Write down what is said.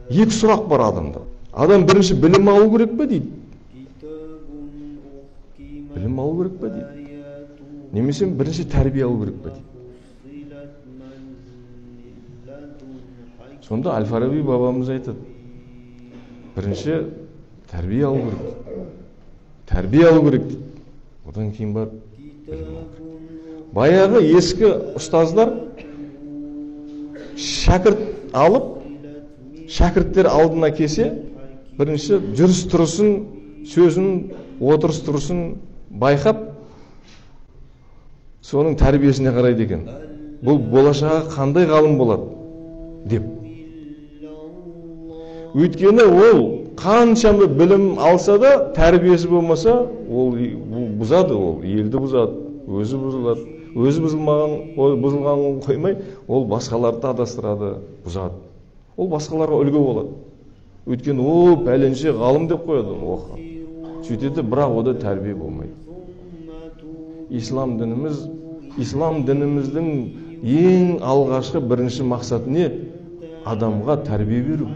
Екі сұрақ бар адамда. Адам бірінші білім алу керек пе дейді. Білім алу керек пе дейді. Немесе бірінші тәрбие алу керек пе дейді. Сонда Әл-Фараби бабамыз айтады. Бірінші тәрбие алу керек. Тәрбие алу керек дейді. Одан кейін барып білім алу керек. Баяғы ескі ұстаздар шәкірт алып, шәкірттер алдына келсе, бірінші жүріс тұрысын, сөзін, отырыс тұрысын байқап, соның тәрбиесіне қарайды екен. Бұл болашағы қандай ғалым болады деп. Өйткені ол қаншама білім алса да, тәрбиесі болмаса, ол бұзады, ол елді бұзады, өзі бұзылады. Өзі бұзылғанын қоймай, ол басқаларды адастырады, бұзады. Ол басқаларға үлгі болады. Өйткені о пәленше ғалым деп қояды оқыған. Сөйтеді, бірақ ода тәрбие болмайды. Ислам дініміздің ең алғашқы бірінші мақсаты не? Адамға тәрбие беру.